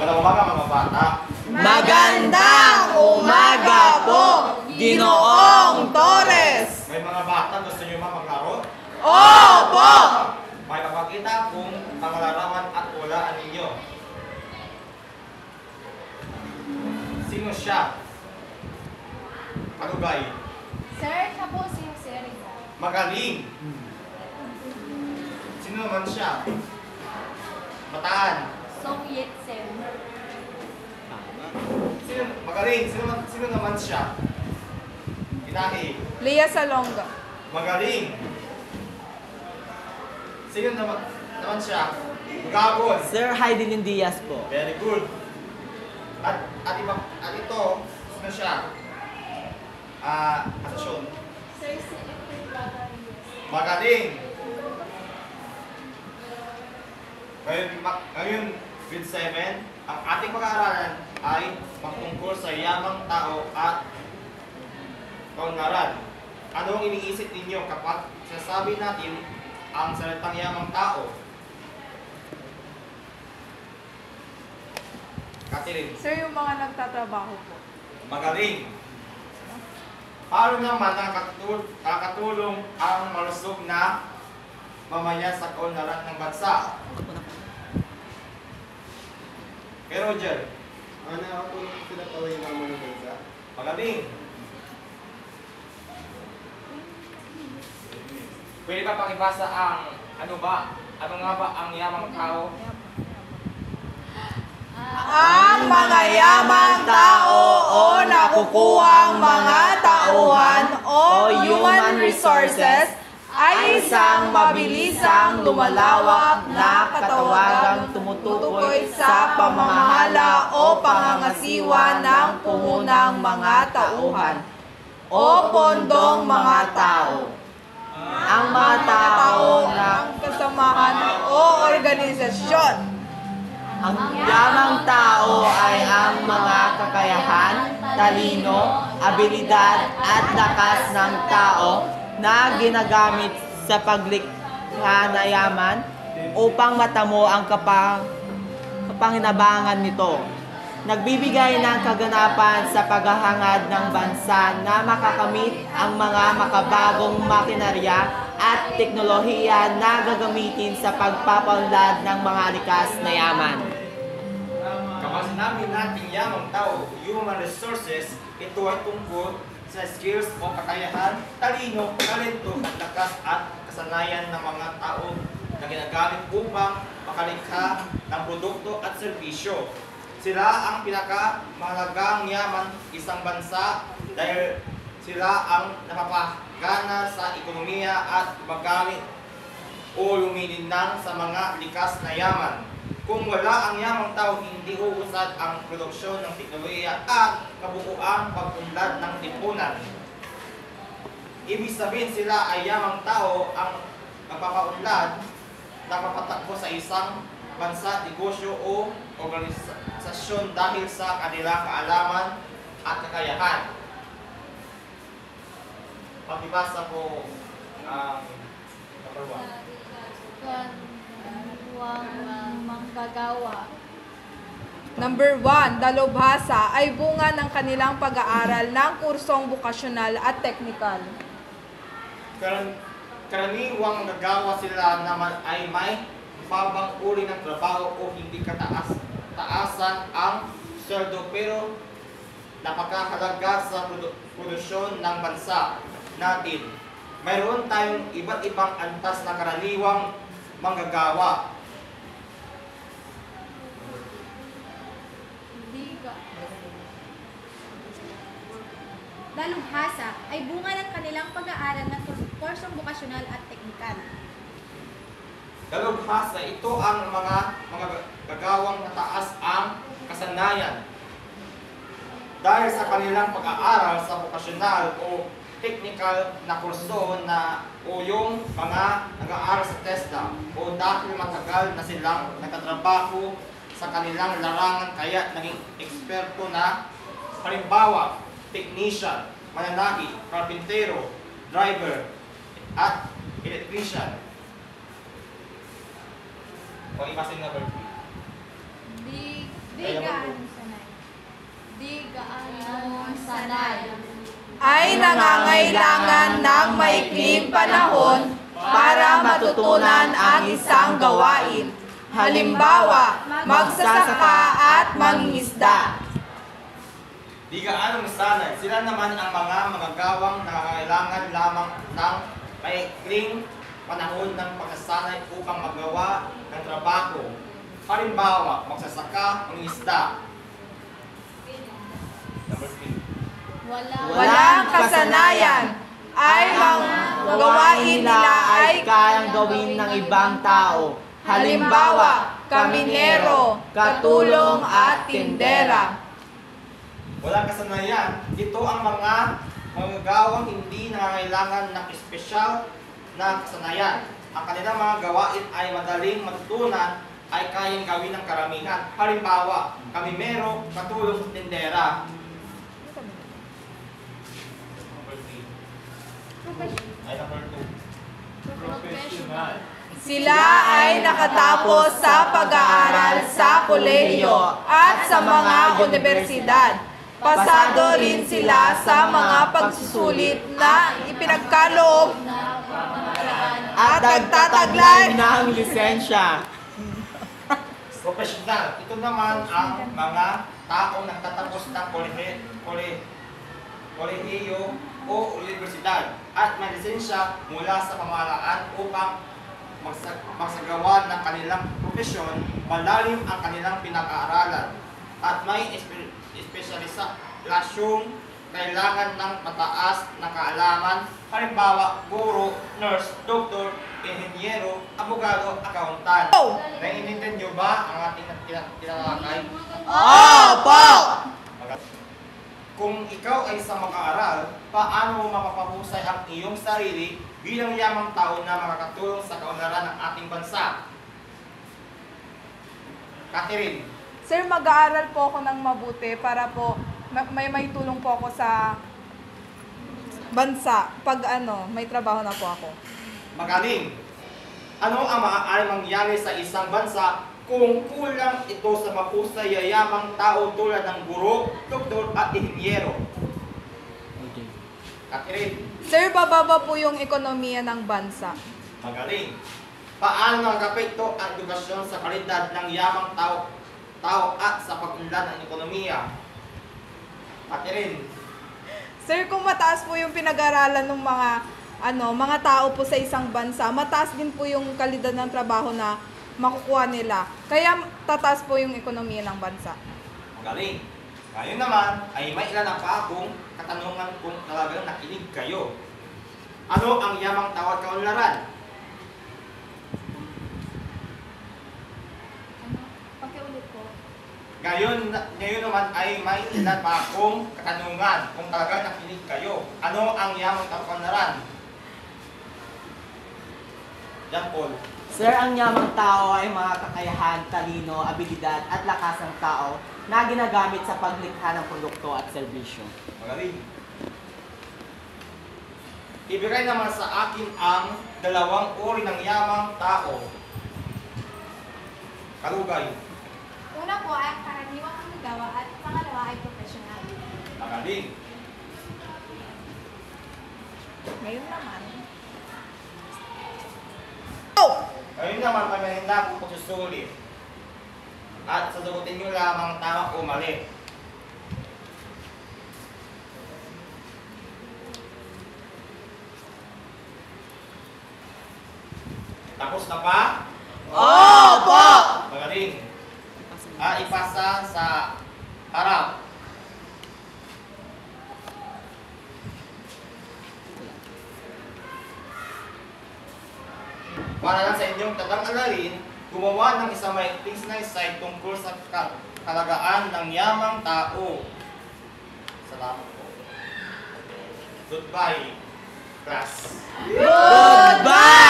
Magandang umaga mga bata. Magandang umaga po, Ginoong Torres! May mga bata gusto niyo maglaro? Opo! May papakita kung mga larawan at walaan ninyo. Sino siya? Kalugay. Sir, siya po si Jose Rizal. Magaling. Sino naman siya? Bataan. Song Yet-Sem. Magaling. Sino naman siya? Inahi. Lea Salonga. Magaling. Sino naman siya? Gabon. Sir Heidelin Diaz po. Very good. At ito, sino siya? Asasyon. Sir, si Efren Batangas. Magaling. Ngayon, grade 7, ang ating pag-aaralan ay magtungkol sa yamang tao at kaunlaran. Ano ang iniisip ninyo kapag sasabi natin ang salitang yamang tao? Catherine. Sir, yung mga nagtatrabaho po. Magaling. Paano naman nakakatulong ang malusog na mamaya sa kaunlaran ng bansa? Kay Roger. Ano ako sila tawag ng mga bansa? Magaling. Pwede ba pakibasa ang ano nga ba ang yamang tao? Ang mga yamang tao o nakukuhang mga tauhan o human resources ay isang mabilisang lumalawak na katawagang tumutukoy sa pamamahala o pangangasiwa ng pumunang mga tauhan o pondong mga tao. Ang mga tao ng kasamahan o organisasyon. Ang yamang tao ay ang mga kakayahan, talino, abilidad at lakas ng tao na ginagamit sa paglikha na yaman upang matamo ang kapanginabangan nito. Nagbibigay ng kaganapan sa paghahangad ng bansa na makakamit ang mga makabagong makinarya at teknolohiya na gagamitin sa pagpapaunlad ng mga likas na yaman. Kapag sinabi natin yamang tao, human resources, ito ay tungkol sa skills o kakayahan, talino, talento, lakas at kasanayan ng mga tao na ginagamit upang makalikha ng produkto at serbisyo. Sila ang pinakamahalagang yaman isang bansa dahil sila ang napapagana sa ekonomiya at magamit o lumilinang sa mga likas na yaman. Kung wala ang yamang tao, hindi uusad ang produksyon ng teknolohiya at kabuuang pag-unlad ng lipunan. Ibig sabihin sila ay yamang tao ang nagpapaunlad, nagpapatakbo sa isang bansa, negosyo o organisasyon dahil sa kanilang kaalaman at kakayahan. Pakibasa po ang number 1. Manggagawa. Number 1, dalubhasa ay bunga ng kanilang pag-aaral ng kursong bukasyonal at teknikal. Karaniwang nagagawa sila naman ay may mababang uri ng trabaho o hindi taasan ang sweldo pero napakahalaga sa produksyon ng bansa natin. Mayroon tayong iba't ibang antas na karaniwang manggagawa. Dalubhasa ay bunga ng kanilang pag-aaral ng kursong bukasyonal at teknikal. Dalubhasa, ito ang mga gagawang nataas ang kasanayan. Dahil sa kanilang pag-aaral sa vocational o technical na kurso o yung mga nag-aaral sa TESDA o dahil matagal na silang nagtatrabaho sa kanilang larangan kaya naging eksperto na, halimbawa, technician, mananahi, karpintero, driver, at electrician. O ipasin number 3. Biga. ay nangangailangan ng maikling panahon para matutunan ang isang gawain. Halimbawa, magsasaka at mangingisda. Di gaanong sanay, sila naman ang mga manggagawang nangangailangan lamang ng maikling panahon ng pagsasanay upang magawa ng trabaho. Halimbawa, magsasaka, mangingisda. Number 3. Walang kasanayan ay mga gawain nila ay kayang gawin ng ibang tao. halimbawa, kaminero, katulong at tindera. Walang kasanayan, ito ang mga manggagawang hindi nangangailangan ng espesyal na kasanayan. Ang kanilang mga gawain ay madaling matutunan ay kayang gawin ng karamihan. Halimbawa, kamimero, katulong at tindera. Ay, number 2. Sila ay nakatapos sa pag-aaral sa kolehiyo at sa mga universidad. Pasado rin sila sa mga pagsusulit na ipinagkaloob At nagtataglay ng lisensya. Professional, ito naman ang mga taong nagtatapos ng kolehiyo o universidad at may lisensya mula sa pamahalaan upang magsagawa ng kanilang profesyon. Malalim ang kanilang pinag-aaralan at may espesyalisasyong kailangan ng mataas na kaalaman. Halimbawa, guro, nurse, doktor, inhenyero, abogado, accountant. Naiintindihan niyo ba ang ating tinalakay? Opo! Kung ikaw ay isang mag-aaral, paano mo mapapahusay ang iyong sarili bilang yamang tao na makakatulong sa kaunlaran ng ating bansa? Catherine. Sir, mag-aaral po ako ng mabuti para po may tulong po ako sa bansa pag may trabaho na po ako. Magaling. Ano ang maaaring mangyari sa isang bansa kung kulang ito sa mahusay yayamang tao tulad ng guro, doktor at inhinyero? Catherine. Sir, bababa po yung ekonomiya ng bansa. Magaling. Paano nakakapekto ang edukasyon sa kalidad ng yamang tao at sa pag-unlad ng ekonomiya? Catherine. Sir, kung mataas po yung pinag-aralan ng mga tao po sa isang bansa, mataas din po yung kalidad ng trabaho na makukuha nila. Kaya tataas po yung ekonomiya ng bansa. Magaling. Ngayon naman ay may ilan pa akong katanungan kung talagang nakinig kayo. Ano ang yamang tao at kaunlaran? Pakiulit po. Ngayon naman ay may ilan pa akong katanungan kung talagang nakinig kayo. Ano ang yamang tao at kaunlaran? Yan, Paul. Sir, ang yamang tao ay mga kakayahan, talino, abilidad at lakas ng tao na ginagamit sa paglikha ng produkto at serbisyo. Magaling. Ibigay naman sa akin ang dalawang uri ng yamang tao. Kalugay. Una po ay karaniwang manggagawa at pangalawa ay professional. Magaling. Ngayon naman. Ngayon naman kami handa kung pagsusulit. At sasagutin nyo lamang tama o mali. Tapos na pa? Opo! Magaling. Ipasa sa harap. Para lang sa inyong tagang-aralin, gumawa ng isang maikling side tungkol sa kalagaan ng yamang tao. Salamat po. Goodbye, class. Goodbye!